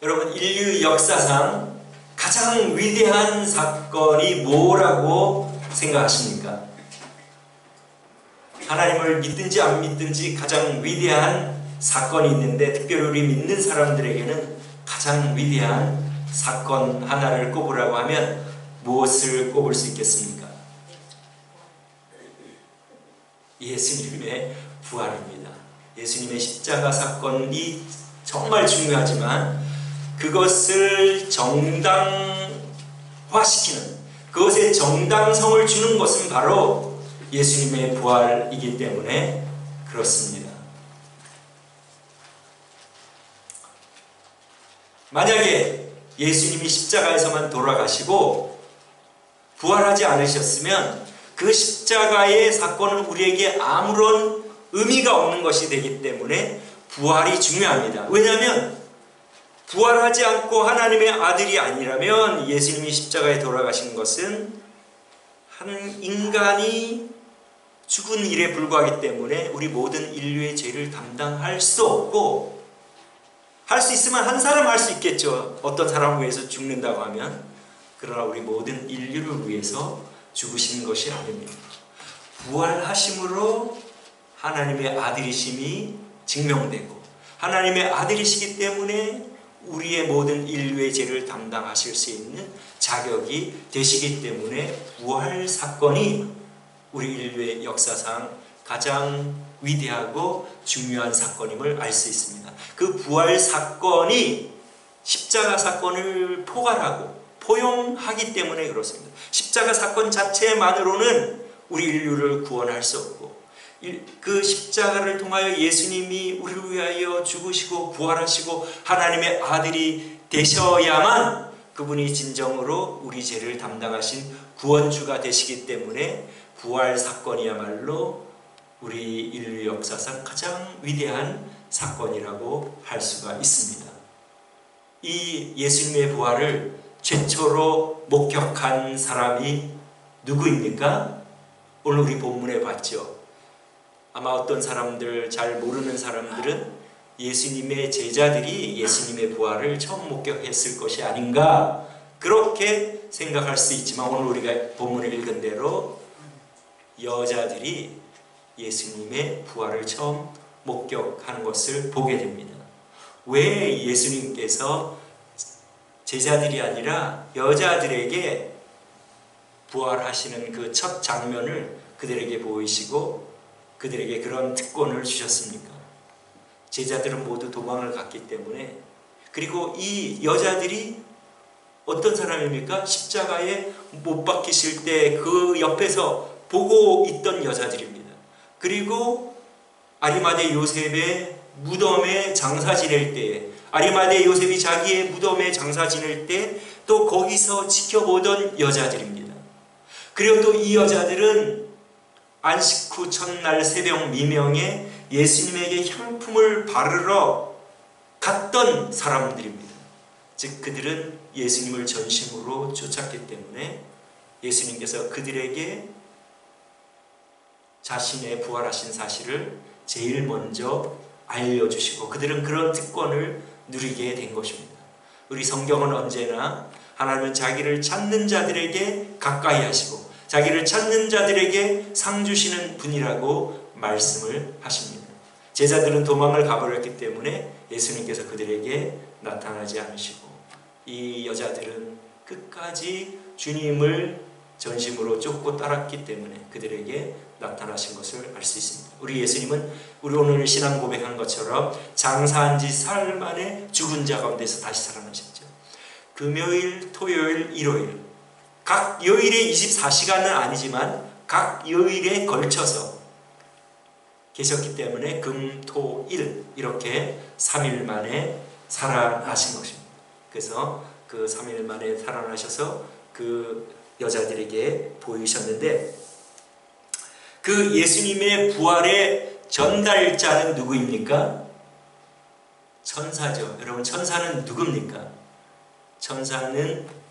여러분, 인류 역사상 가장 위대한 사건이 뭐라고 생각하십니까? 하나님을 믿든지 안 믿든지 가장 위대한 사건이 있는데, 특별히 우리 믿는 사람들에게는 가장 위대한 사건 하나를 꼽으라고 하면 무엇을 꼽을 수 있겠습니까? 예수님의 부활입니다. 예수님의 십자가 사건이 정말 중요하지만 그것을 정당화시키는, 그것에 정당성을 주는 것은 바로 예수님의 부활이기 때문에 그렇습니다. 만약에 예수님이 십자가에서만 돌아가시고 부활하지 않으셨으면 그 십자가의 사건은 우리에게 아무런 의미가 없는 것이 되기 때문에 부활이 중요합니다. 왜냐하면 부활하지 않고 하나님의 아들이 아니라면 예수님이 십자가에 돌아가신 것은 한 인간이 죽은 일에 불과하기 때문에 우리 모든 인류의 죄를 담당할 수 없고, 할 수 있으면 한 사람 할 수 있겠죠. 어떤 사람을 위해서 죽는다고 하면. 그러나 우리 모든 인류를 위해서 죽으신 것이 아닙니다. 부활하심으로 하나님의 아들이심이 증명되고, 하나님의 아들이시기 때문에 우리의 모든 인류의 죄를 담당하실 수 있는 자격이 되시기 때문에 부활 사건이 우리 인류의 역사상 가장 위대하고 중요한 사건임을 알 수 있습니다. 그 부활 사건이 십자가 사건을 포괄하고 포용하기 때문에 그렇습니다. 십자가 사건 자체만으로는 우리 인류를 구원할 수 없고, 그 십자가를 통하여 예수님이 우리를 위하여 죽으시고 부활하시고 하나님의 아들이 되셔야만 그분이 진정으로 우리 죄를 담당하신 구원주가 되시기 때문에 부활 사건이야말로 우리 인류 역사상 가장 위대한 사건이라고 할 수가 있습니다. 이 예수님의 부활을 최초로 목격한 사람이 누구입니까? 오늘 우리 본문에 봤죠. 아마 어떤 사람들, 잘 모르는 사람들은 예수님의 제자들이 예수님의 부활을 처음 목격했을 것이 아닌가, 그렇게 생각할 수 있지만 오늘 우리가 본문을 읽은 대로 여자들이 예수님의 부활을 처음 목격하는 것을 보게 됩니다. 왜 예수님께서 제자들이 아니라 여자들에게 부활하시는 그 첫 장면을 그들에게 보이시고 그들에게 그런 특권을 주셨습니까? 제자들은 모두 도망을 갔기 때문에. 그리고 이 여자들이 어떤 사람입니까? 십자가에 못 박히실 때 그 옆에서 보고 있던 여자들입니다. 그리고 아리마대 요셉의 무덤에 장사 지낼 때에, 아리마대 요셉이 자기의 무덤에 장사 지낼 때 또 거기서 지켜보던 여자들입니다. 그리고 또 이 여자들은 안식 후 첫날 새벽 미명에 예수님에게 향품을 바르러 갔던 사람들입니다. 즉 그들은 예수님을 전심으로 쫓았기 때문에 예수님께서 그들에게 자신의 부활하신 사실을 제일 먼저 알려주시고 그들은 그런 특권을 누리게 된 것입니다. 우리 성경은 언제나 하나님은 자기를 찾는 자들에게 가까이 하시고 자기를 찾는 자들에게 상 주시는 분이라고 말씀을 하십니다. 제자들은 도망을 가버렸기 때문에 예수님께서 그들에게 나타나지 않으시고, 이 여자들은 끝까지 주님을 전심으로 쫓고 따랐기 때문에 그들에게 나타나신 것을 알 수 있습니다. 우리 예수님은 우리 오늘 신앙 고백한 것처럼 장사한 지 사흘 만에 죽은 자 가운데서 다시 살아나셨죠. 금요일, 토요일, 일요일 각 요일에 24시간은 아니지만 각 요일에 걸쳐서 계셨기 때문에 금, 토, 일 이렇게 3일 만에 살아나신 것입니다. 그래서 그 3일 만에 살아나셔서 그 여자들에게 보이셨는데, 그 예수님의 부활의 전달자는 누구입니까? 천사죠. 여러분, 천사는 누굽니까? 천사는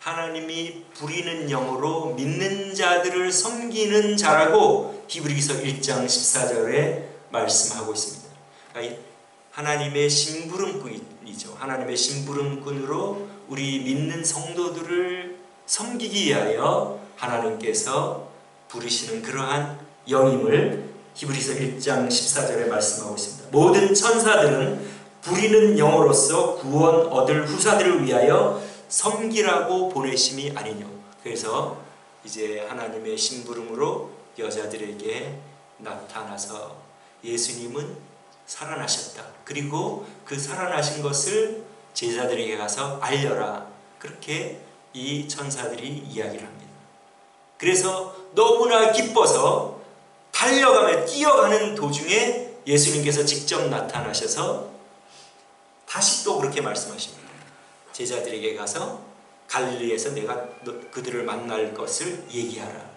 하나님이 부리는 영으로 믿는 자들을 섬기는 자라고 히브리서 1장 14절에 말씀하고 있습니다. 그러니까 하나님의 심부름꾼이죠. 하나님의 심부름꾼으로 우리 믿는 성도들을 섬기기 위하여 하나님께서 부르시는 그러한 영임을 히브리서 1장 14절에 말씀하고 있습니다. 모든 천사들은 부리는 영으로서 구원 얻을 후사들을 위하여 섬기라고 보내심이 아니뇨. 그래서 이제 하나님의 심부름으로 여자들에게 나타나서 예수님은 살아나셨다. 그리고 그 살아나신 것을 제자들에게 가서 알려라. 그렇게 이 천사들이 이야기를 합니다. 그래서 너무나 기뻐서 달려가며 뛰어가는 도중에 예수님께서 직접 나타나셔서 다시 또 그렇게 말씀하십니다. 제자들에게 가서 갈릴리에서 내가 그들을 만날 것을 얘기하라.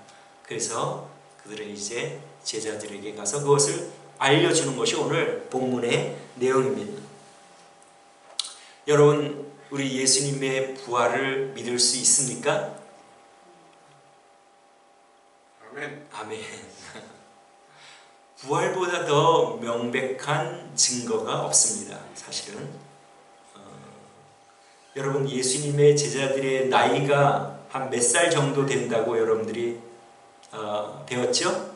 그래서 그들은 이제 제자들에게 가서 그것을 알려주는 것이 오늘 본문의 내용입니다. 여러분, 우리 예수님의 부활을 믿을 수 있습니까? 아멘. 아멘. 부활보다 더 명백한 증거가 없습니다. 사실은 여러분, 예수님의 제자들의 나이가 한 몇 살 정도 된다고 여러분들이 배웠죠?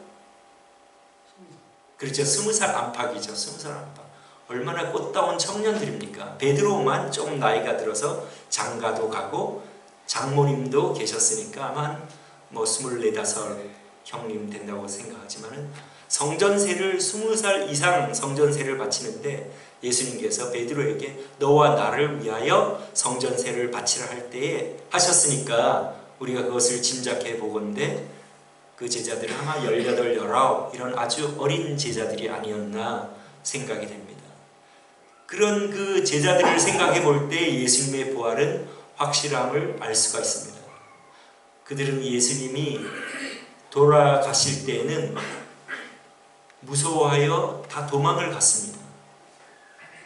그렇죠. 20살 안팎이죠. 20살 안팎. 얼마나 꽃다운 청년들입니까? 베드로만 좀 나이가 들어서 장가도 가고 장모님도 계셨으니까 아마 뭐 24, 5 형님 된다고 생각하지만은 성전세를 20살 이상 성전세를 바치는데 예수님께서 베드로에게 너와 나를 위하여 성전세를 바치라 할 때에 하셨으니까 우리가 그것을 짐작해 보건대 그 제자들은 아마 18, 19 이런 아주 어린 제자들이 아니었나 생각이 됩니다. 그런 그 제자들을 생각해 볼 때 예수님의 부활은 확실함을 알 수가 있습니다. 그들은 예수님이 돌아가실 때에는 무서워하여 다 도망을 갔습니다.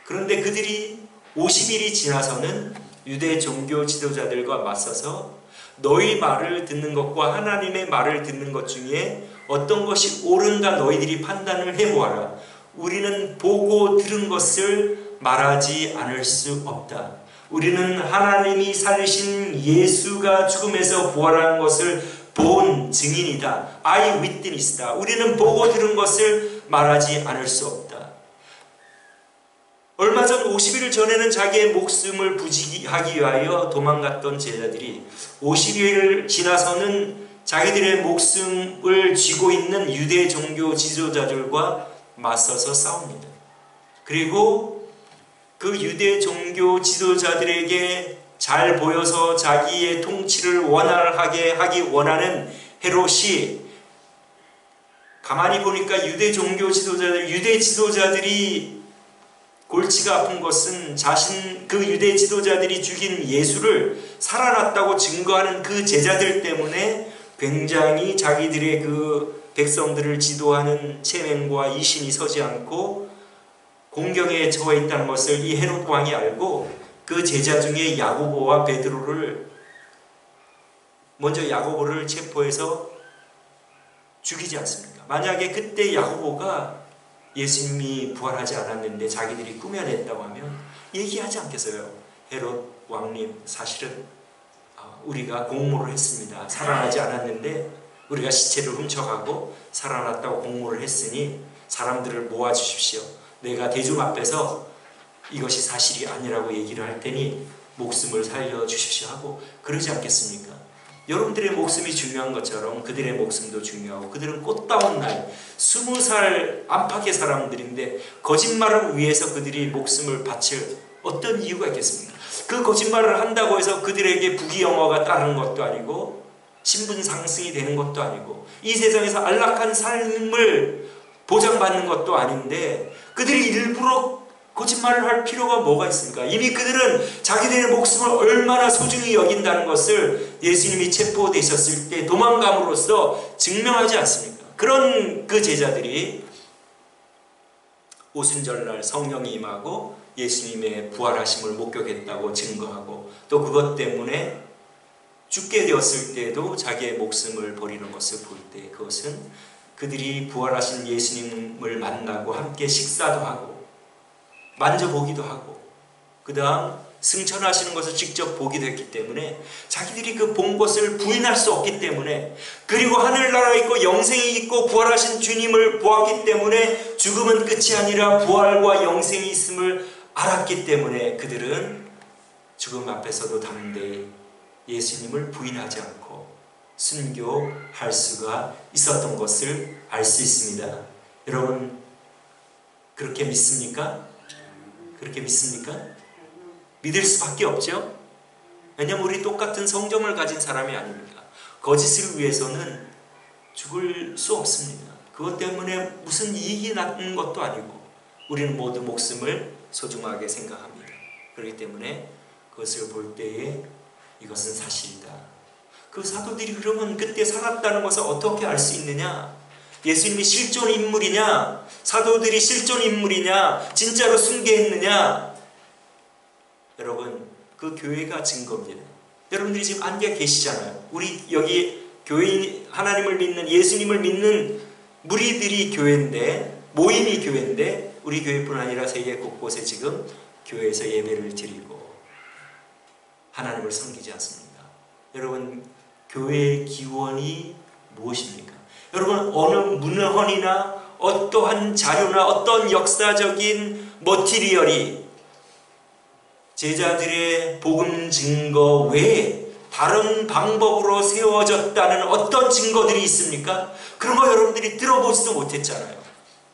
그런데 그들이 50일이 지나서는 유대 종교 지도자들과 맞서서 너희 말을 듣는 것과 하나님의 말을 듣는 것 중에 어떤 것이 옳은가 너희들이 판단을 해보아라. 우리는 보고 들은 것을 말하지 않을 수 없다. 우리는 하나님이 살리신 예수가 죽음에서 부활한 것을 본 증인이다. 아이 윗드니스다. 우리는 보고 들은 것을 말하지 않을 수 없다. 얼마 전 50일 전에는 자기의 목숨을 부지하기 위하여 도망갔던 제자들이 50일 지나서는 자기들의 목숨을 쥐고 있는 유대 종교 지도자들과 맞서서 싸웁니다. 그리고 그 유대 종교 지도자들에게 잘 보여서 자기의 통치를 원활하게 하기 원하는 헤롯이 가만히 보니까 유대 종교 지도자들, 유대 지도자들이 골치가 아픈 것은 그 유대 지도자들이 죽인 예수를 살아났다고 증거하는 그 제자들 때문에 굉장히 자기들의 그 백성들을 지도하는 체면과 이신이 서지 않고 공경에 처해 있다는 것을 이 헤롯 왕이 알고 그 제자 중에 야고보와 베드로를 먼저 야고보를 체포해서 죽이지 않습니까? 만약에 그때 야고보가 예수님이 부활하지 않았는데 자기들이 꾸며냈다고 하면 얘기하지 않겠어요? 헤롯 왕님, 사실은 우리가 공모를 했습니다. 살아나지 않았는데 우리가 시체를 훔쳐가고 살아났다고 공모를 했으니 사람들을 모아주십시오. 내가 대중 앞에서 이것이 사실이 아니라고 얘기를 할 테니 목숨을 살려주십시오 하고 그러지 않겠습니까? 여러분들의 목숨이 중요한 것처럼 그들의 목숨도 중요하고 그들은 꽃다운 나이 20살 안팎의 사람들인데 거짓말을 위해서 그들이 목숨을 바칠 어떤 이유가 있겠습니까? 그 거짓말을 한다고 해서 그들에게 부귀영화가 따르는 것도 아니고 신분 상승이 되는 것도 아니고 이 세상에서 안락한 삶을 보장받는 것도 아닌데 그들이 일부러 거짓말을 할 필요가 뭐가 있습니까? 이미 그들은 자기들의 목숨을 얼마나 소중히 여긴다는 것을 예수님이 체포되셨을 때 도망감으로써 증명하지 않습니까? 그런 그 제자들이 오순절날 성령이 임하고 예수님의 부활하심을 목격했다고 증거하고 또 그것 때문에 죽게 되었을 때도 자기의 목숨을 버리는 것을 볼 때 그것은 그들이 부활하신 예수님을 만나고 함께 식사도 하고 만져보기도 하고 그 다음 승천하시는 것을 직접 보기도 했기 때문에 자기들이 그 본 것을 부인할 수 없기 때문에, 그리고 하늘나라에 있고 영생이 있고 부활하신 주님을 보았기 때문에 죽음은 끝이 아니라 부활과 영생이 있음을 알았기 때문에 그들은 죽음 앞에서도 담대히 예수님을 부인하지 않고 순교할 수가 있었던 것을 알 수 있습니다. 여러분 그렇게 믿습니까? 그렇게 믿습니까? 믿을 수밖에 없죠. 왜냐하면 우리 똑같은 성정을 가진 사람이 아닙니다. 거짓을 위해서는 죽을 수 없습니다. 그것 때문에 무슨 이익이 나는 것도 아니고 우리는 모두 목숨을 소중하게 생각합니다. 그렇기 때문에 그것을 볼 때에 이것은 사실이다. 그 사도들이 그러면 그때 살았다는 것을 어떻게 알 수 있느냐? 예수님이 실존 인물이냐? 사도들이 실존 인물이냐? 진짜로 순교했느냐? 여러분 그 교회가 증거입니다. 여러분들이 지금 앉아 계시잖아요. 우리 여기 교인, 하나님을 믿는, 예수님을 믿는 무리들이 교회인데, 모임이 교회인데 우리 교회뿐 아니라 세계 곳곳에 지금 교회에서 예배를 드리고 하나님을 섬기지 않습니다. 여러분 교회의 기원이 무엇입니까? 여러분 어느 문헌이나 어떠한 자료나 어떤 역사적인 머티리얼이 제자들의 복음 증거 외에 다른 방법으로 세워졌다는 어떤 증거들이 있습니까? 그런 거 여러분들이 들어보지도 못했잖아요.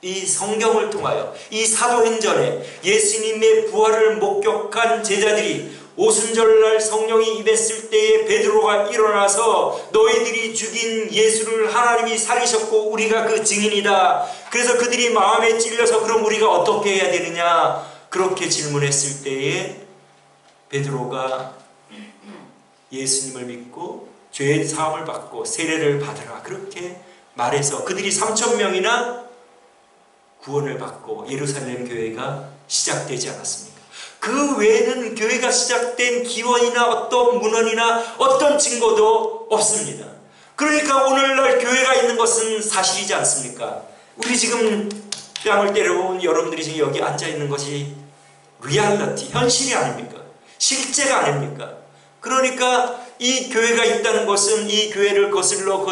이 성경을 통하여 이 사도행전에 예수님의 부활을 목격한 제자들이 오순절날 성령이 임했을 때에 베드로가 일어나서 너희들이 죽인 예수를 하나님이 살리셨고 우리가 그 증인이다. 그래서 그들이 마음에 찔려서 그럼 우리가 어떻게 해야 되느냐? 그렇게 질문했을 때에 베드로가 예수님을 믿고 죄의 사함을 받고 세례를 받으라 그렇게 말해서 그들이 3,000명이나 구원을 받고 예루살렘 교회가 시작되지 않았습니까? 그 외에는 교회가 시작된 기원이나 어떤 문헌이나 어떤 증거도 없습니다. 그러니까 오늘날 교회가 있는 것은 사실이지 않습니까? 우리 지금 뺨을 때려본 여러분들이 지금 여기 앉아있는 것이 리얼리티, 현실이 아닙니까? 실제가 아닙니까? 그러니까 이 교회가 있다는 것은 이 교회를 거슬러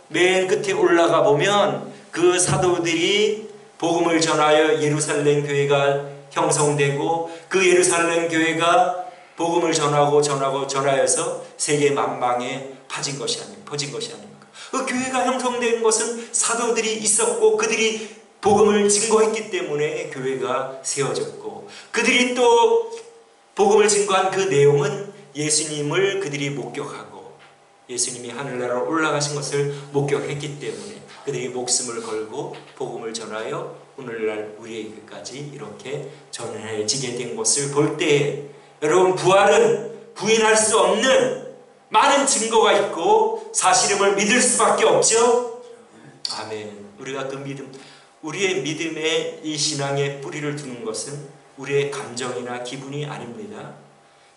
맨 끝에 올라가 보면 그 사도들이 복음을 전하여 예루살렘 교회가 형성되고 그 예루살렘 교회가 복음을 전하여서 세계 만방에 퍼진 것이 아닙니까? 그 교회가 형성된 것은 사도들이 있었고 그들이 복음을 증거했기 때문에 교회가 세워졌고 그들이 또 복음을 증거한 그 내용은 예수님을 그들이 목격하고 예수님이 하늘나라로 올라가신 것을 목격했기 때문에 그들이 목숨을 걸고 복음을 전하여 오늘날 우리에게까지 이렇게 전해지게 된 것을 볼 때에 여러분 부활은 부인할 수 없는 많은 증거가 있고 사실임을 믿을 수밖에 없죠. 아멘. 우리가 그 믿음, 우리의 믿음의 이 신앙의 뿌리를 두는 것은 우리의 감정이나 기분이 아닙니다.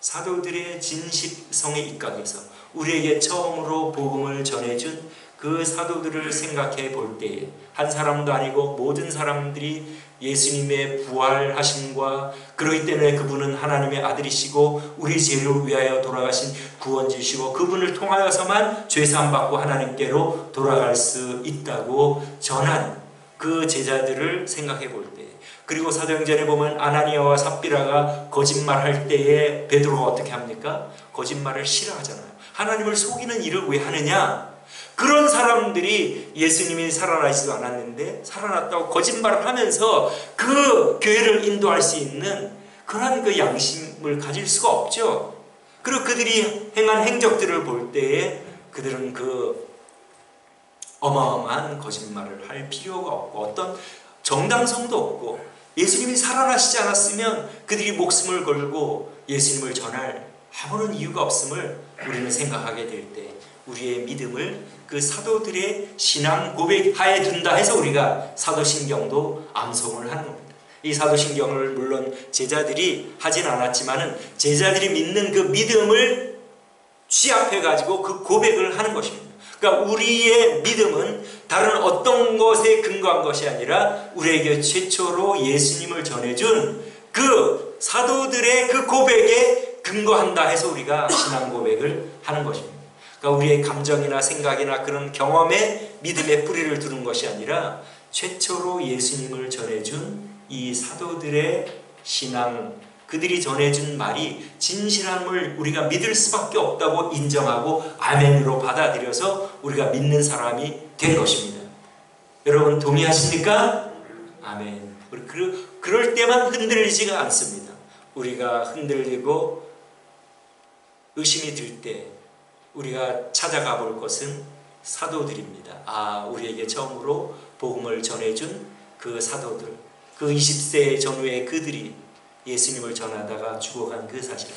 사도들의 진실성에 입각해서 우리에게 처음으로 복음을 전해준 그 사도들을 생각해 볼 때에 한 사람도 아니고 모든 사람들이 예수님의 부활하심과 그렇기 때문에 그분은 하나님의 아들이시고 우리 죄를 위하여 돌아가신 구원주시고 그분을 통하여서만 죄사함 받고 하나님께로 돌아갈 수 있다고 전한 그 제자들을 생각해 볼 때, 그리고 사도행전에 보면 아나니아와 삽비라가 거짓말할 때에 베드로가 어떻게 합니까? 거짓말을 싫어하잖아요. 하나님을 속이는 일을 왜 하느냐? 그런 사람들이 예수님이 살아나지도 않았는데 살아났다고 거짓말을 하면서 그 교회를 인도할 수 있는 그런 그 양심을 가질 수가 없죠. 그리고 그들이 행한 행적들을 볼 때에 그들은 그 어마어마한 거짓말을 할 필요가 없고 어떤 정당성도 없고 예수님이 살아나시지 않았으면 그들이 목숨을 걸고 예수님을 전할 아무런 이유가 없음을 우리는 생각하게 될 때 우리의 믿음을 그 사도들의 신앙 고백 하에 둔다 해서 우리가 사도신경도 암송을 하는 겁니다. 이 사도신경을 물론 제자들이 하진 않았지만은 제자들이 믿는 그 믿음을 취합해 가지고 그 고백을 하는 것입니다. 그러니까 우리의 믿음은 다른 어떤 것에 근거한 것이 아니라 우리에게 최초로 예수님을 전해준 그 사도들의 그 고백에 근거한다 해서 우리가 신앙 고백을 하는 것입니다. 그러니까 우리의 감정이나 생각이나 그런 경험에 믿음의 뿌리를 두는 것이 아니라 최초로 예수님을 전해준 이 사도들의 신앙, 그들이 전해준 말이 진실함을 우리가 믿을 수밖에 없다고 인정하고 아멘으로 받아들여서 우리가 믿는 사람이 된 것입니다. 여러분 동의하십니까? 아멘. 그럴 때만 흔들리지가 않습니다. 우리가 흔들리고 의심이 들 때 우리가 찾아가 볼 것은 사도들입니다. 우리에게 처음으로 복음을 전해준 그 사도들, 그 20세 전후의 그들이 예수님을 전하다가 죽어간 그 사실,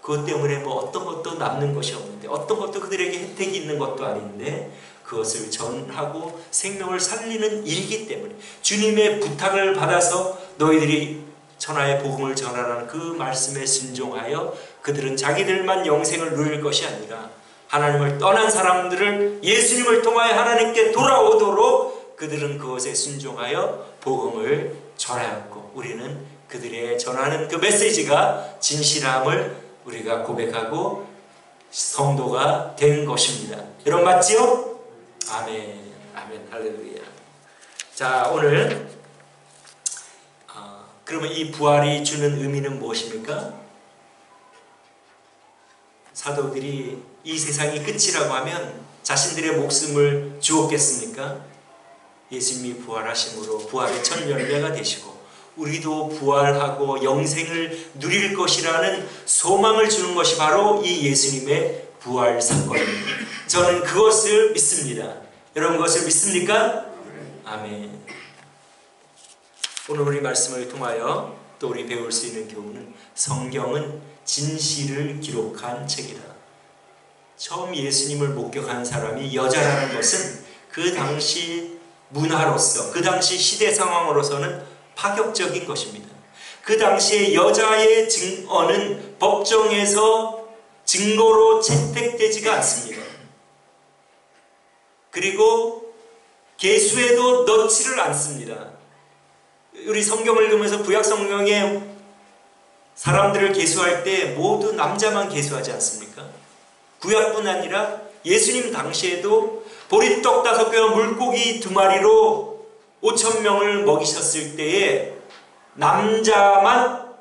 그것 때문에 어떤 것도 남는 것이 없는데, 어떤 것도 그들에게 혜택이 있는 것도 아닌데 그것을 전하고 생명을 살리는 일이기 때문에 주님의 부탁을 받아서 너희들이 천하의 복음을 전하라는 그 말씀에 순종하여 그들은 자기들만 영생을 누릴 것이 아니라 하나님을 떠난 사람들을 예수님을 통하여 하나님께 돌아오도록 그들은 그것에 순종하여 복음을 전하였고, 우리는 그들의 전하는 그 메시지가 진실함을 우리가 고백하고 성도가 된 것입니다. 여러분 맞지요? 아멘, 아멘, 할렐루야. 자, 오늘 그러면 이 부활이 주는 의미는 무엇입니까? 사도들이 이 세상이 끝이라고 하면 자신들의 목숨을 주었겠습니까? 예수님이 부활하심으로 부활의 첫 열매가 되시고 우리도 부활하고 영생을 누릴 것이라는 소망을 주는 것이 바로 이 예수님의 부활 사건입니다. 저는 그것을 믿습니다. 여러분 그것을 믿습니까? 아멘. 오늘 우리 말씀을 통하여 또 우리 배울 수 있는 교훈은 성경은 진실을 기록한 책이다. 처음 예수님을 목격한 사람이 여자라는 것은 그 당시 문화로서, 그 당시 시대 상황으로서는 파격적인 것입니다. 그 당시에 여자의 증언은 법정에서 증거로 채택되지가 않습니다. 그리고 계수에도 넣지를 않습니다. 우리 성경을 읽으면서 구약 성경에 사람들을 계수할 때 모두 남자만 계수하지 않습니까? 구약뿐 아니라 예수님 당시에도 보리떡 5개와 물고기 2마리로 5,000명을 먹이셨을 때에 남자만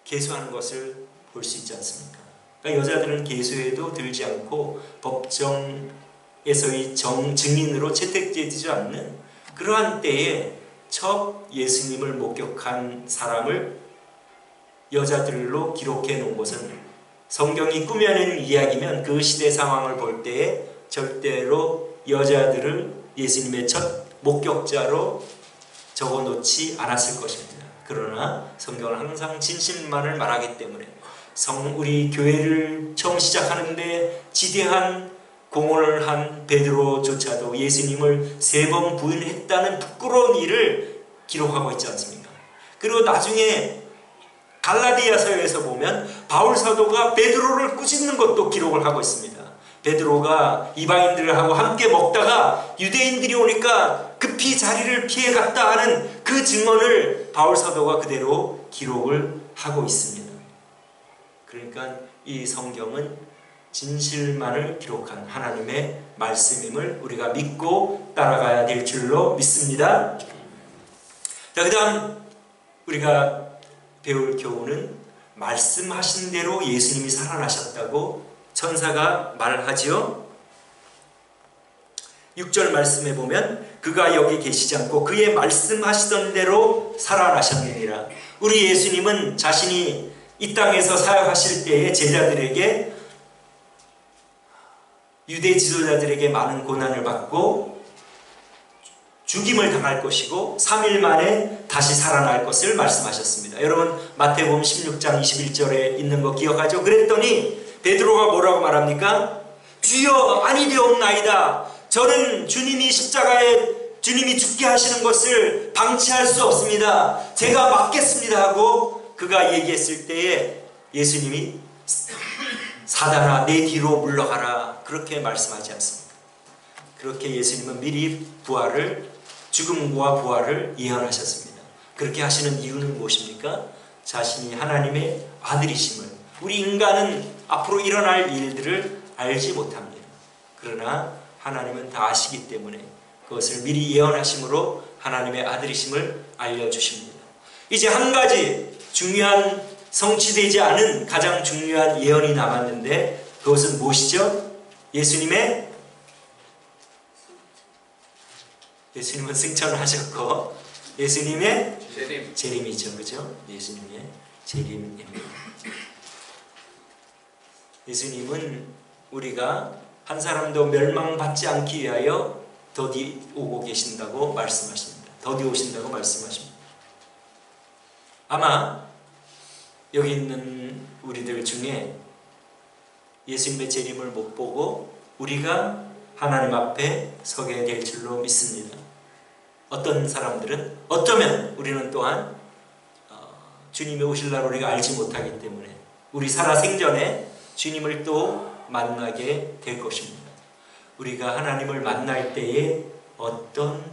계수하는 것을 볼 수 있지 않습니까? 그러니까 여자들은 계수에도 들지 않고 법정에서의 증인으로 채택되지 않는 그러한 때에 첫 예수님을 목격한 사람을 여자들로 기록해 놓은 것은 성경이 꾸며낸 이야기면 그 시대 상황을 볼 때에 절대로 여자들을 예수님의 첫 목격자로 적어놓지 않았을 것입니다. 그러나 성경은 항상 진실만을 말하기 때문에 우리 교회를 처음 시작하는데 지대한 공헌을 한 베드로조차도 예수님을 3번 부인했다는 부끄러운 일을 기록하고 있지 않습니까? 그리고 나중에 갈라디아서에서 보면 바울 사도가 베드로를 꾸짖는 것도 기록을 하고 있습니다. 베드로가 이방인들하고 함께 먹다가 유대인들이 오니까 급히 자리를 피해갔다 하는 그 증언을 바울 사도가 그대로 기록을 하고 있습니다. 그러니까 이 성경은 진실만을 기록한 하나님의 말씀임을 우리가 믿고 따라가야 될 줄로 믿습니다. 자, 그 다음 우리가 배울 교훈은 말씀하신 대로 예수님이 살아나셨다고 천사가 말하지요. 6절 말씀에 보면 그가 여기 계시지 않고 그의 말씀하시던 대로 살아나셨느니라. 우리 예수님은 자신이 이 땅에서 사역하실 때에 제자들에게, 유대 지도자들에게 많은 고난을 받고 죽임을 당할 것이고 3일 만에 다시 살아날 것을 말씀하셨습니다. 여러분 마태복음 16장 21절에 있는 거 기억하죠? 그랬더니 베드로가 뭐라고 말합니까? 주여 아니되옵나이다. 저는 주님이 십자가에 주님이 죽게 하시는 것을 방치할 수 없습니다. 제가 막겠습니다 하고 그가 얘기했을 때에 예수님이 사단아 내 뒤로 물러가라 그렇게 말씀하지 않습니다. 그렇게 예수님은 미리 죽음과 부활을 예언하셨습니다. 그렇게 하시는 이유는 무엇입니까? 자신이 하나님의 아들이심을, 우리 인간은 앞으로 일어날 일들을 알지 못합니다. 그러나 하나님은 다 아시기 때문에 그것을 미리 예언하심으로 하나님의 아들이심을 알려주십니다. 이제 한 가지 중요한, 성취되지 않은 가장 중요한 예언이 남았는데 그것은 무엇이죠? 예수님은 승천하셨고 예수님의 재림이죠. 그죠? 예수님의 재림입니다. 예수님은 우리가 한 사람도 멸망받지 않기 위하여 더디 오고 계신다고 말씀하십니다. 더디 오신다고 말씀하십니다. 아마 여기 있는 우리들 중에 예수님의 재림을 못 보고 우리가 하나님 앞에 서게 될 줄로 믿습니다. 어떤 사람들은, 어쩌면 우리는 또한 주님이 오실 날 우리가 알지 못하기 때문에 우리 살아생전에 주님을 또 만나게 될 것입니다. 우리가 하나님을 만날 때에 어떤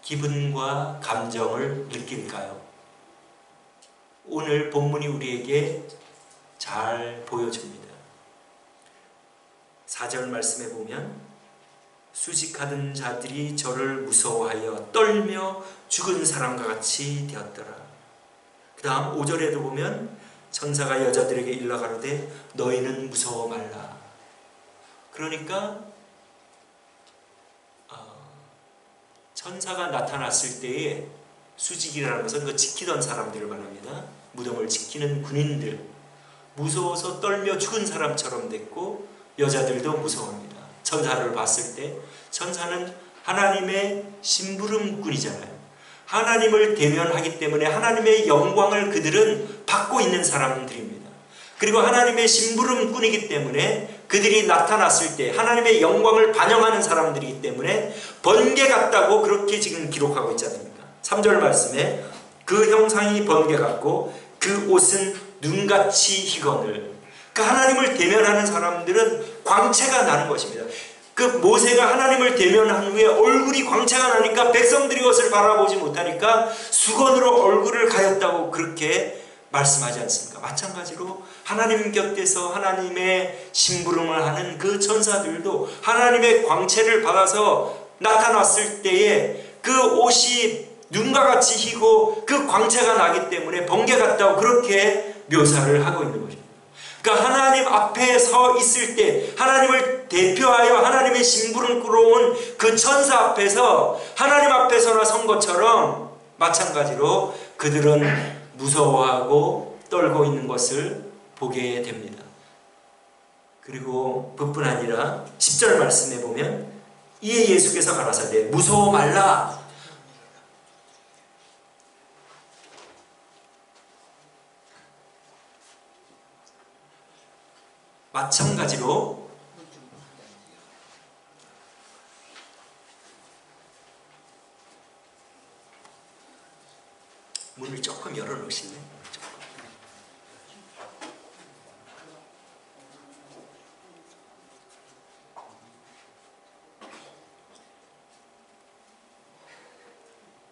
기분과 감정을 느낄까요? 오늘 본문이 우리에게 잘 보여줍니다. 4절 말씀에 보면 수직하던 자들이 저를 무서워하여 떨며 죽은 사람과 같이 되었더라. 그 다음 5절에도 보면 천사가 여자들에게 일러 가로되 너희는 무서워 말라. 그러니까 천사가 나타났을 때에 수직이라는 것은 그 지키던 사람들을 말합니다. 무덤을 지키는 군인들, 무서워서 떨며 죽은 사람처럼 됐고 여자들도 무서워합니다. 천사를 봤을 때 천사는 하나님의 심부름꾼이잖아요. 하나님을 대면하기 때문에 하나님의 영광을 그들은 받고 있는 사람들입니다. 그리고 하나님의 심부름꾼이기 때문에 그들이 나타났을 때 하나님의 영광을 반영하는 사람들이기 때문에 번개 같다고 그렇게 지금 기록하고 있지 않습니까? 3절 말씀에 그 형상이 번개 같고 그 옷은 눈같이 희거늘. 그 하나님을 대면하는 사람들은 광채가 나는 것입니다. 그 모세가 하나님을 대면한 후에 얼굴이 광채가 나니까 백성들이 그것을 바라보지 못하니까 수건으로 얼굴을 가렸다고 그렇게 말씀하지 않습니까? 마찬가지로 하나님 곁에서 하나님의 심부름을 하는 그 천사들도 하나님의 광채를 받아서 나타났을 때에 그 옷이 눈과 같이 희고 그 광채가 나기 때문에 번개 같다고 그렇게 묘사를 하고 있는 것입니다. 그러니까 하나님 앞에 서 있을 때 하나님을 대표하여 하나님의 심부름꾼으로 온 그 천사 앞에서 하나님 앞에서나 선 것처럼 마찬가지로 그들은 무서워하고 떨고 있는 것을 보게 됩니다. 그리고 그뿐 아니라 10절 말씀에 보면 이에 예수께서 가라사대 무서워 말라. 마찬가지로 문을 조금 열어놓으실래요?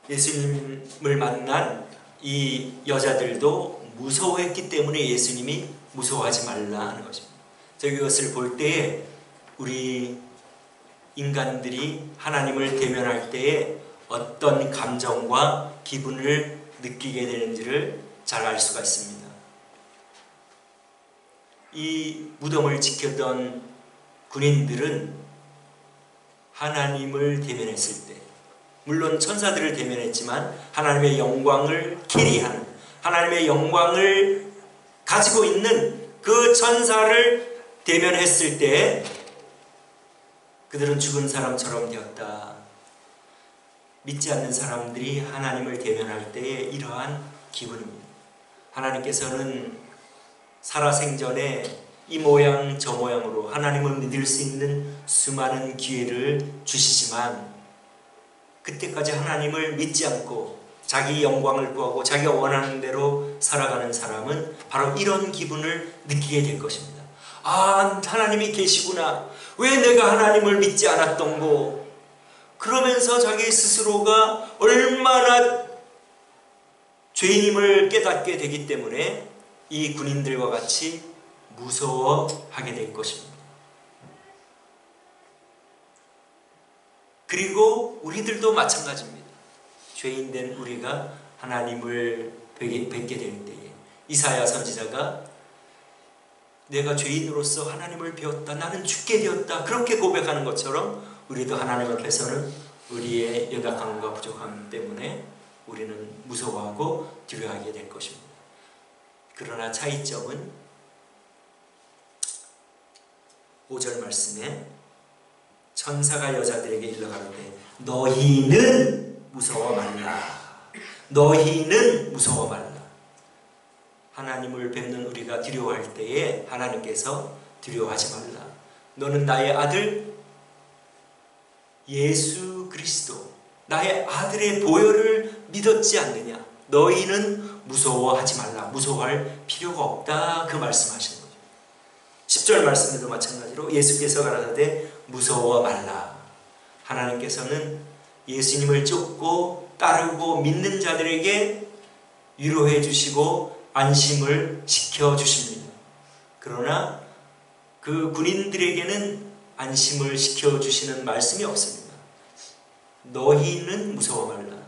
예수님을 만난 이 여자들도 무서워했기 때문에 예수님이 무서워하지 말라 하는 것입니다. 저희 이것을 볼 때에 우리 인간들이 하나님을 대면할 때에 어떤 감정과 기분을 느끼게 되는지를 잘 알 수가 있습니다. 이 무덤을 지켰던 군인들은 하나님을 대면했을 때, 물론 천사들을 대면했지만 하나님의 영광을 캐리하는, 하나님의 영광을 가지고 있는 그 천사를 대면했을 때 그들은 죽은 사람처럼 되었다. 믿지 않는 사람들이 하나님을 대면할 때에 이러한 기분입니다. 하나님께서는 살아생전에 이 모양 저 모양으로 하나님을 믿을 수 있는 수많은 기회를 주시지만 그때까지 하나님을 믿지 않고 자기 영광을 구하고 자기가 원하는 대로 살아가는 사람은 바로 이런 기분을 느끼게 될 것입니다. 아, 하나님이 계시구나. 왜 내가 하나님을 믿지 않았던고. 그러면서 자기 스스로가 얼마나 죄인임을 깨닫게 되기 때문에 이 군인들과 같이 무서워하게 될 것입니다. 그리고 우리들도 마찬가지입니다. 죄인된 우리가 하나님을 뵙게 될 때에 이사야 선지자가 내가 죄인으로서 하나님을 배웠다. 나는 죽게 되었다. 그렇게 고백하는 것처럼 우리도 하나님 앞에서는 우리의 연약함과 부족함 때문에 우리는 무서워하고 두려워하게 될 것입니다. 그러나 차이점은 5절 말씀에 천사가 여자들에게 일러 가로되 너희는 무서워 말라. 너희는 무서워 말라. 하나님을 뵙는 우리가 두려워할 때에 하나님께서 두려워하지 말라. 너는 나의 아들 예수 그리스도 나의 아들의 보혈을 믿었지 않느냐. 너희는 무서워하지 말라. 무서워할 필요가 없다. 그 말씀하시는 거죠. 10절 말씀에도 마찬가지로 예수께서 가라사대 무서워 말라. 하나님께서는 예수님을 쫓고 따르고 믿는 자들에게 위로해 주시고 안심을 시켜주십니다. 그러나 그 군인들에게는 안심을 시켜주시는 말씀이 없습니다. 너희는 무서워 말라.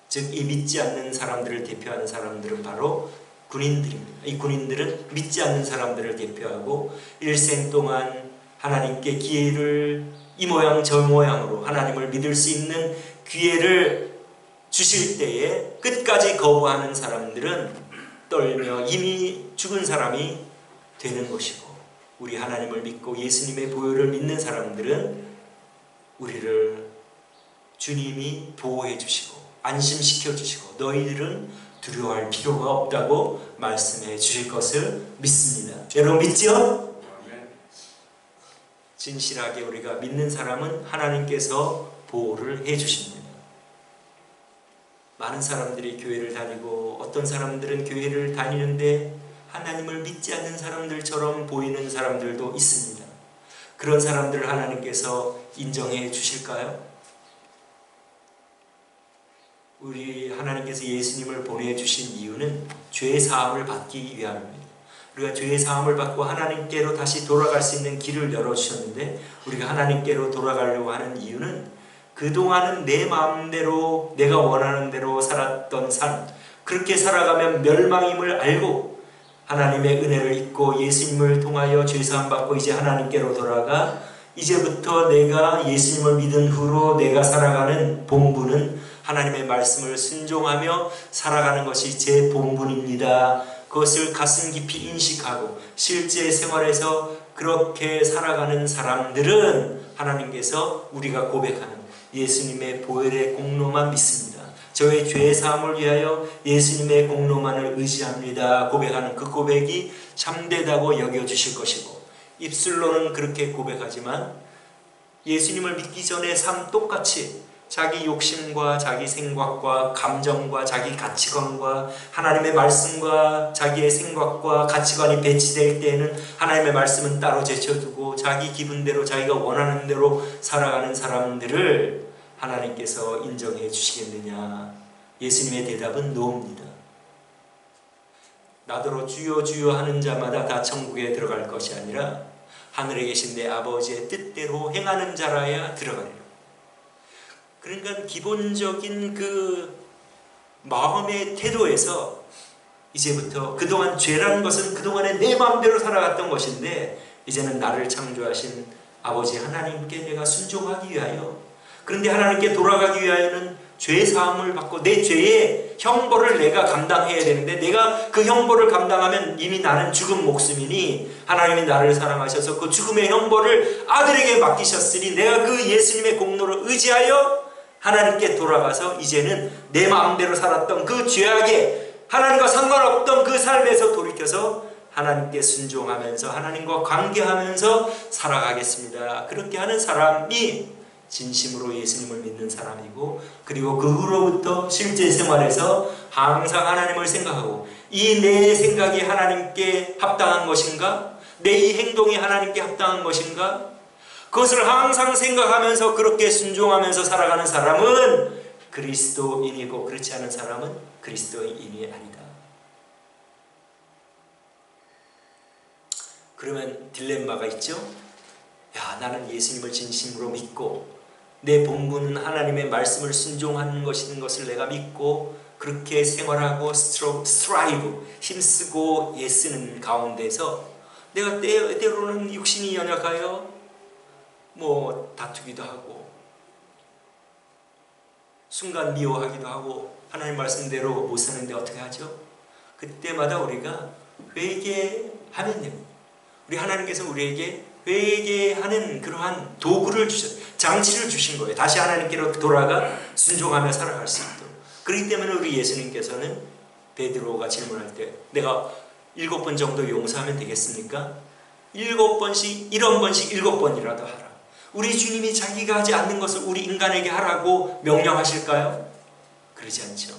즉 이 믿지 않는 사람들을 대표하는 사람들은 바로 군인들입니다. 이 군인들은 믿지 않는 사람들을 대표하고 일생 동안 하나님께 기회를 이 모양 저 모양으로 하나님을 믿을 수 있는 기회를 주실 때에 끝까지 거부하는 사람들은 떨며 이미 죽은 사람이 되는 것이고, 우리 하나님을 믿고 예수님의 보혈을 믿는 사람들은 우리를 주님이 보호해 주시고 안심시켜 주시고 너희들은 두려워할 필요가 없다고 말씀해 주실 것을 믿습니다. 여러분 믿죠? 진실하게 우리가 믿는 사람은 하나님께서 보호를 해 주십니다. 많은 사람들이 교회를 다니고 어떤 사람들은 교회를 다니는데 하나님을 믿지 않는 사람들처럼 보이는 사람들도 있습니다. 그런 사람들을 하나님께서 인정해 주실까요? 우리 하나님께서 예수님을 보내주신 이유는 죄 사함을 받기 위함입니다. 우리가 죄 사함을 받고 하나님께로 다시 돌아갈 수 있는 길을 열어주셨는데, 우리가 하나님께로 돌아가려고 하는 이유는 그동안은 내 마음대로 내가 원하는 대로 살았던 삶, 그렇게 살아가면 멸망임을 알고 하나님의 은혜를 잊고 예수님을 통하여 죄 사함 받고 이제 하나님께로 돌아가 이제부터 내가 예수님을 믿은 후로 내가 살아가는 본분은 하나님의 말씀을 순종하며 살아가는 것이 제 본분입니다. 그것을 가슴 깊이 인식하고 실제 생활에서 그렇게 살아가는 사람들은 하나님께서 우리가 고백하는 예수님의 보혈의 공로만 믿습니다. 저의 죄 사함을 위하여 예수님의 공로만을 의지합니다. 고백하는 그 고백이 참되다고 여겨주실 것이고, 입술로는 그렇게 고백하지만 예수님을 믿기 전의 삶 똑같이 자기 욕심과 자기 생각과 감정과 자기 가치관과 하나님의 말씀과 자기의 생각과 가치관이 배치될 때에는 하나님의 말씀은 따로 제쳐두고 자기 기분대로 자기가 원하는 대로 살아가는 사람들을 하나님께서 인정해 주시겠느냐? 예수님의 대답은 노입니다. 나더러 주여 주여 하는 자마다 다 천국에 들어갈 것이 아니라 하늘에 계신 내 아버지의 뜻대로 행하는 자라야 들어가리라. 그러니까 기본적인 그 마음의 태도에서 이제부터 그동안 죄라는 것은 그동안에 내 마음대로 살아갔던 것인데 이제는 나를 창조하신 아버지 하나님께 내가 순종하기 위하여, 그런데 하나님께 돌아가기 위하여는 죄 사함을 받고 내 죄의 형벌을 내가 감당해야 되는데, 내가 그 형벌을 감당하면 이미 나는 죽은 목숨이니 하나님이 나를 사랑하셔서 그 죽음의 형벌을 아들에게 맡기셨으니 내가 그 예수님의 공로를 의지하여 하나님께 돌아가서 이제는 내 마음대로 살았던 그 죄악에 하나님과 상관없던 그 삶에서 돌이켜서 하나님께 순종하면서 하나님과 관계하면서 살아가겠습니다. 그렇게 하는 사람이 진심으로 예수님을 믿는 사람이고, 그리고 그 후로부터 실제 생활에서 항상 하나님을 생각하고 이 내 생각이 하나님께 합당한 것인가? 내 이 행동이 하나님께 합당한 것인가? 그것을 항상 생각하면서 그렇게 순종하면서 살아가는 사람은 그리스도인이고, 그렇지 않은 사람은 그리스도인이 아니다. 그러면 딜레마가 있죠. 야, 나는 예수님을 진심으로 믿고 내 본분은 하나님의 말씀을 순종하는 것을 내가 믿고 그렇게 생활하고 스트라이브, 힘쓰고 애쓰는 가운데서 내가 때로는 육신이 연약하여 다투기도 하고 순간 미워하기도 하고 하나님 말씀대로 못 사는데 어떻게 하죠? 그때마다 우리가 회개하면요, 우리 하나님께서 우리에게 회개하는 그러한 도구를 장치를 주신 거예요. 다시 하나님께로 돌아가 순종하며 살아갈 수 있도록. 그렇기 때문에 우리 예수님께서는 베드로가 질문할 때 내가 7번 정도 용서하면 되겠습니까? 7번씩 7번이라도 하라. 우리 주님이 자기가 하지 않는 것을 우리 인간에게 하라고 명령하실까요? 그러지 않죠.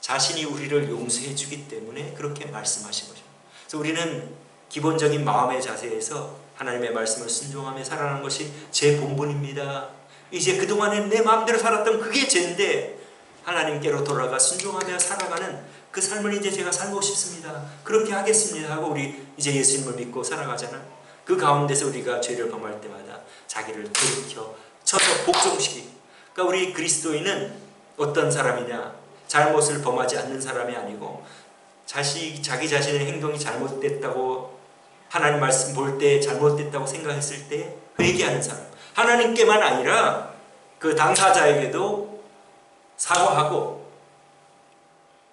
자신이 우리를 용서해 주기 때문에 그렇게 말씀하신 거죠. 그래서 우리는 기본적인 마음의 자세에서 하나님의 말씀을 순종하며 살아가는 것이 제 본분입니다. 이제 그동안에 내 마음대로 살았던 그게 죄인데 하나님께로 돌아가 순종하며 살아가는 그 삶을 이제 제가 살고 싶습니다. 그렇게 하겠습니다 하고 우리 이제 예수님을 믿고 살아가잖아요. 그 가운데서 우리가 죄를 범할 때마다 자기를 돌이켜 쳐서 복종시키고, 그러니까 우리 그리스도인은 어떤 사람이냐, 잘못을 범하지 않는 사람이 아니고 자기 자신의 행동이 잘못됐다고 하나님 말씀 볼 때 잘못됐다고 생각했을 때 회개하는 사람, 하나님께만 아니라 그 당사자에게도 사과하고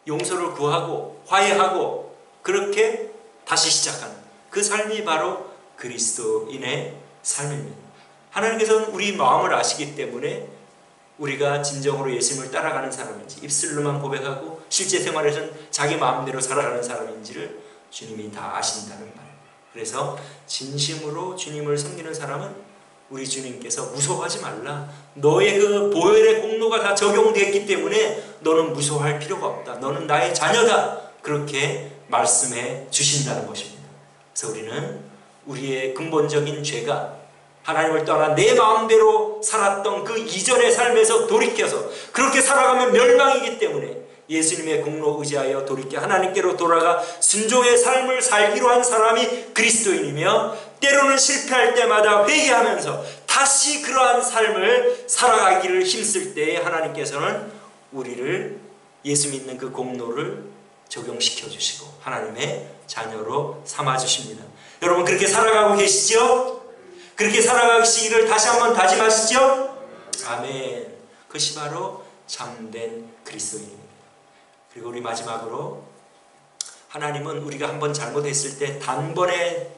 용서를 구하고 화해하고 그렇게 다시 시작하는 그 삶이 바로 그리스도인의 삶입니다. 하나님께서는 우리 마음을 아시기 때문에 우리가 진정으로 예수님을 따라가는 사람인지, 입술로만 고백하고 실제 생활에서는 자기 마음대로 살아가는 사람인지를 주님이 다 아신다는 말. 그래서 진심으로 주님을 섬기는 사람은 우리 주님께서 무서워하지 말라. 너의 그 보혈의 공로가 다 적용됐기 때문에 너는 무서워할 필요가 없다. 너는 나의 자녀다. 그렇게 말씀해 주신다는 것입니다. 그래서 우리는 우리의 근본적인 죄가 하나님을 떠나 내 마음대로 살았던 그 이전의 삶에서 돌이켜서 그렇게 살아가면 멸망이기 때문에 예수님의 공로 의지하여 돌이켜 하나님께로 돌아가 순종의 삶을 살기로 한 사람이 그리스도인이며, 때로는 실패할 때마다 회개하면서 다시 그러한 삶을 살아가기를 힘쓸 때에 하나님께서는 우리를 예수 믿는 그 공로를 적용시켜 주시고 하나님의 자녀로 삼아 주십니다. 여러분 그렇게 살아가고 계시죠? 그렇게 살아가시기를 다시 한번 다짐하시죠? 아멘. 그것이 바로 참된 그리스도인입니다. 그리고 우리 마지막으로, 하나님은 우리가 한번 잘못했을 때 단번에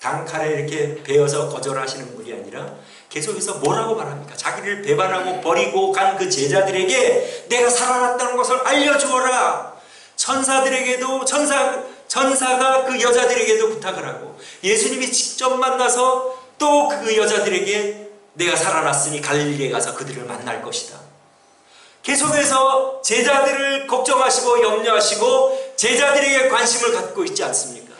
단칼에 이렇게 베어서 거절하시는 분이 아니라 계속해서 뭐라고 말합니까? 자기를 배반하고 버리고 간 그 제자들에게 내가 살아났다는 것을 알려주어라. 천사들에게도 천사가 그 여자들에게도 부탁을 하고, 예수님이 직접 만나서 또 그 여자들에게 내가 살아났으니 갈릴리에 가서 그들을 만날 것이다. 계속해서 제자들을 걱정하시고 염려하시고 제자들에게 관심을 갖고 있지 않습니까?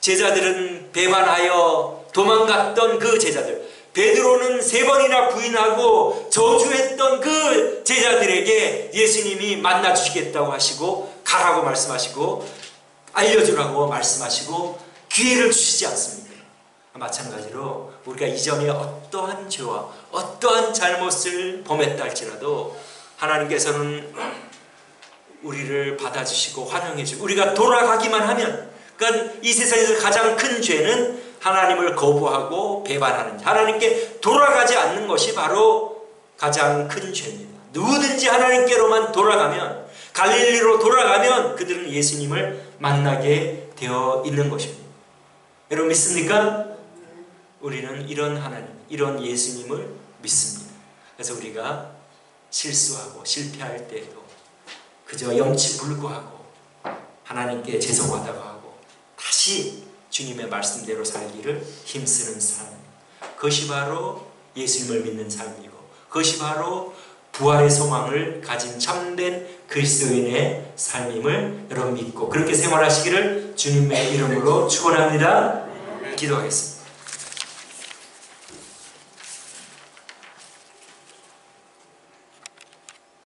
제자들은 배반하여 도망갔던 그 제자들, 베드로는 3번이나 부인하고 저주했던 그 제자들에게 예수님이 만나 주시겠다고 하시고 가라고 말씀하시고 알려주라고 말씀하시고 기회를 주시지 않습니까? 마찬가지로 우리가 이전에 어떠한 죄와 어떠한 잘못을 범했다 할지라도 하나님께서는 우리를 받아주시고 환영해주고 우리가 돌아가기만 하면, 그러니까 이 세상에서 가장 큰 죄는 하나님을 거부하고 배반하는, 하나님께 돌아가지 않는 것이 바로 가장 큰 죄입니다. 누구든지 하나님께로만 돌아가면, 갈릴리로 돌아가면 그들은 예수님을 만나게 되어 있는 것입니다. 여러분 믿습니까? 우리는 이런 하나님, 이런 예수님을 믿습니다. 그래서 우리가 실수하고 실패할 때에도 그저 염치불구하고 하나님께 죄송하다고 하고 다시 주님의 말씀대로 살기를 힘쓰는 삶, 그것이 바로 예수님을 믿는 삶이고 그것이 바로 부활의 소망을 가진 참된 그리스도인의 삶임을 여러분 믿고 그렇게 생활하시기를 주님의 이름으로 축원합니다. 기도하겠습니다.